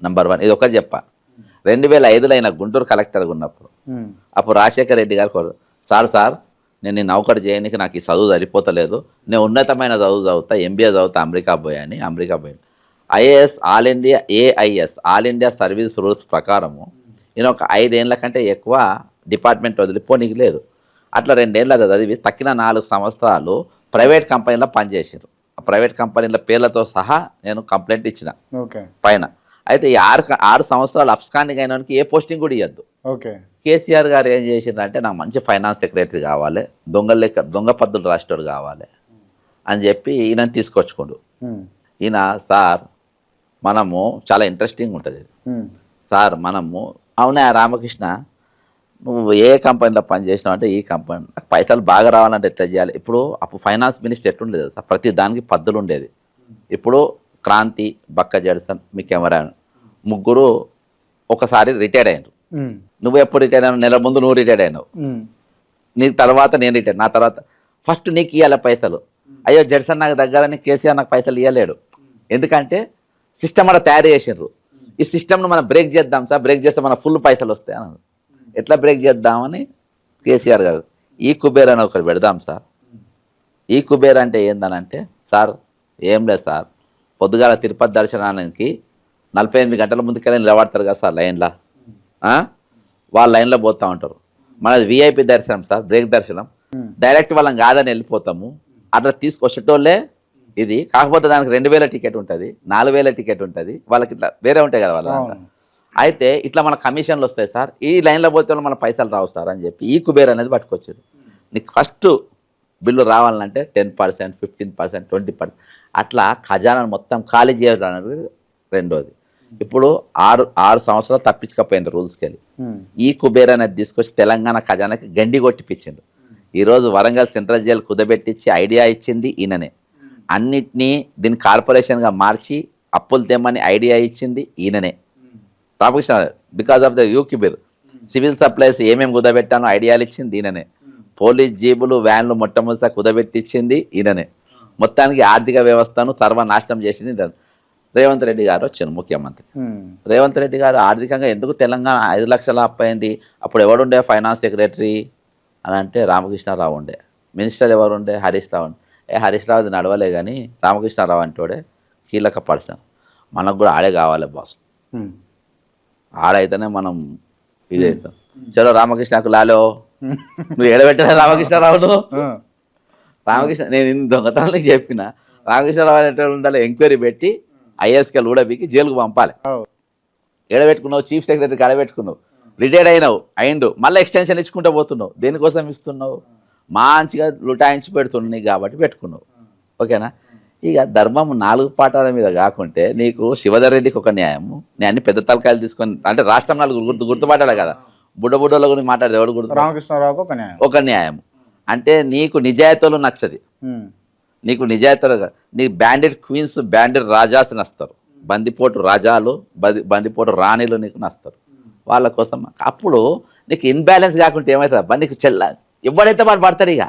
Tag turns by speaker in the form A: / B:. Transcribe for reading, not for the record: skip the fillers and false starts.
A: Number 1 ఇది ఒకటి చెప్పా. 2005లో ఆయన గుంటూరు కలెక్టర్గా ఉన్నప్పుడు అప్పుడు రాజశేఖర రెడ్డి గారు సార్ నేను నిన్ను నౌకరు చేయడానికి నాకు ఈ చదువు సరిపోతలేదు, నేను ఉన్నతమైన చదువు చదువుతా, ఎంబీఏ చదువుతా, అమెరికా పోయాను. IAS all India AIS all India service rules ప్రకారము నేను ఒక 5 ఏళ్ళ కంటే ఎక్కువ డిపార్ట్మెంట్ వదిలిపోనీకి లేదు. అట్లా 2 ఏళ్ళు అది చదివి తక్కిన 4 సంవత్సరాలు ప్రైవేట్ కంపెనీలో పనిచేసారు. ఆ ప్రైవేట్ కంపెనీల పేర్లతో సహా నేను కంప్లైంట్ ఇచ్చిన పైన. అయితే ఈ 6 సంవత్సరాలు అప్స్కాండింగ్ అయినానికి ఏ పోస్టింగ్ కూడా ఇవ్వద్దు. కేసీఆర్ గారు ఏం చేసిందంటే నాకు మంచి ఫైనాన్స్ సెక్రటరీ కావాలి, దొంగ పద్దులు రాసేవాడు కావాలి అని చెప్పి ఈయనని తీసుకొచ్చుకోండు. ఈయన సార్ మనము చాలా ఇంట్రెస్టింగ్ ఉంటుంది సార్, మనము అవునా రామకృష్ణ నువ్వు ఏ కంపెనీలో పనిచేసినావు అంటే ఈ కంపెనీ, నాకు పైసలు బాగా రావాలంటే ఎట్లా చేయాలి. ఇప్పుడు అప్పుడు ఫైనాన్స్ మినిస్టర్ ఎట్లుండేది సార్, ప్రతి దానికి పద్దులు ఉండేది. ఇప్పుడు క్రాంతి, బక్క జడ్సన్, మీ కెమెరా ముగ్గురు ఒకసారి రిటైర్డ్ అయినారు. నువ్వు ఎప్పుడు రిటైర్ అయినావు? నెల ముందు నువ్వు రిటైర్డ్ అయినావు, నీ తర్వాత నేను రిటైర్, నా తర్వాత ఫస్ట్ నీకు ఇవ్వాలి పైసలు. అయ్యో జడ్సన్ నాకు దగ్గరని కేసీఆర్ నాకు పైసలు ఇవ్వలేడు, ఎందుకంటే సిస్టమ్ అలా తయారు చేసినారు. ఈ సిస్టమ్ను మనం బ్రేక్ చేద్దాం సార్, బ్రేక్ చేస్తే మన ఫుల్ పైసలు వస్తాయి అన్నారు. ఎట్లా బ్రేక్ చేద్దామని కేసీఆర్ గారు ఈ కుబేర్ అని ఒకటి పెడదాం సార్. ఈ కుబేర్ అంటే ఏందనంటే సార్ ఏం లేదు సార్, పొద్దుగాల తిరుపతి దర్శనానికి 48 గంటల ముందుకెళ్ళి నిలబడతారు కదా సార్ లైన్లో, వాళ్ళ లైన్లో పోతూ ఉంటారు. మనది విఐపి దర్శనం సార్, బ్రేక్ దర్శనం, డైరెక్ట్ వాళ్ళని కాదని వెళ్ళిపోతాము. అట్లా తీసుకొచ్చేటోళ్ళే ఇది. కాకపోతే దానికి 2000 టికెట్ ఉంటుంది, 4000 టికెట్ ఉంటుంది, వాళ్ళకి ఇట్లా వేరే ఉంటాయి కదా వాళ్ళ. అయితే ఇట్లా మన కమిషన్లు వస్తాయి సార్, ఈ లైన్లో పోతే మన పైసలు రావు సార్ అని చెప్పి ఈ కుబేర్ అనేది పట్టుకొచ్చారు. నీకు ఫస్ట్ బిల్లు రావాలంటే 10%, 15%, 20%, అట్లా ఖజానాను మొత్తం ఖాళీ చేయడం అనేది రెండోది. ఇప్పుడు 6 సంవత్సరాలు తప్పించకపోయింది రూల్స్కి వెళ్ళి. ఈ కుబేర్ అనేది తీసుకొచ్చి తెలంగాణ ఖజానాకి గండి కొట్టిపించిండు. ఈరోజు వరంగల్ సెంట్రల్ జైలు కుదబెట్టించి ఐడియా ఇచ్చింది ఈయననే. అన్నిటినీ దీన్ని కార్పొరేషన్గా మార్చి అప్పులు తెమ్మని ఐడియా ఇచ్చింది ఈయననే Ramakrishna. Because of the you Kuber civil supplies ఏమేమి కుదబెట్టానో ఐడియాలు ఇచ్చింది ఈయననే. పోలీస్ జీబులు, వ్యాన్లు మొట్టమొదటిసారి కుదబెట్టించింది ఈయననే. మొత్తానికి ఆర్థిక వ్యవస్థను సర్వనాశనం చేసింది రేవంత్ రెడ్డి గారు వచ్చారు ముఖ్యమంత్రి. రేవంత్ రెడ్డి గారు ఆర్థికంగా ఎందుకు తెలంగాణ 5 లక్షల అప్పు అయింది? అప్పుడు ఎవడుండే ఫైనాన్స్ సెక్రటరీ అని అంటే రామకృష్ణారావు ఉండే. మినిస్టర్ ఎవరుండే? హరీష్ రావు ఉండే. హరీష్ రావుది నడవలే కానీ రామకృష్ణారావు అంటోడే కీలక పర్సన్. మనకు కూడా ఆడే కావాలి బాస్, ఆడైతేనే మనం ఇదవుతాం. చలో రామకృష్ణకు లాలో నువ్వు ఎడబెట్టలే రామకృష్ణారావును. రామకృష్ణ నేను ఇన్ని దొంగతనాలకు చెప్పిన రామకృష్ణారావు అనేటువంటి ఉండాలి, ఎంక్వైరీ పెట్టి ఐఎస్కెల్ కూడా బీకి జైలుకు పంపాలి. ఎడబెట్టుకున్నావు, చీఫ్ సెక్రటరీకి ఎడబెట్టుకున్నావు, రిటైర్డ్ అయిండు, మళ్ళీ ఎక్స్టెన్షన్ ఇచ్చుకుంటూ పోతున్నావు. దేనికోసం ఇస్తున్నావు? మంచిగా లుటాయించి పెడుతున్నాయి కాబట్టి పెట్టుకున్నావు. ఓకేనా? ఇక ధర్మం 4 పాఠాల మీద కాకుంటే నీకు శివధర్ రెడ్డికి ఒక న్యాయము, నేను అన్ని పెద్ద తలకాయలు తీసుకొని అంటే రాష్ట్రం 4 గుర్తుపట్టాలి కదా, బుడ్డల గురించి మాట్లాడితే ఎవడు గుర్తు?
B: రామకృష్ణారావుకు ఒక
A: న్యాయం అంటే నీకు నిజాయితీలు నచ్చది, నీకు నిజాయితీలుగా నీ బ్యాండెడ్ క్వీన్స్, బ్యాండెడ్ రాజాస్ నస్తారు, బందిపోటు రాజాలు, బందిపోటు రాణిలు నీకు నస్తారు. వాళ్ళ కోసం అప్పుడు నీకు ఇన్బ్యాలెన్స్ కాకుంటే ఏమవుతుంది? నీకు ఎవడైతే వాడు పడతాడు. ఇక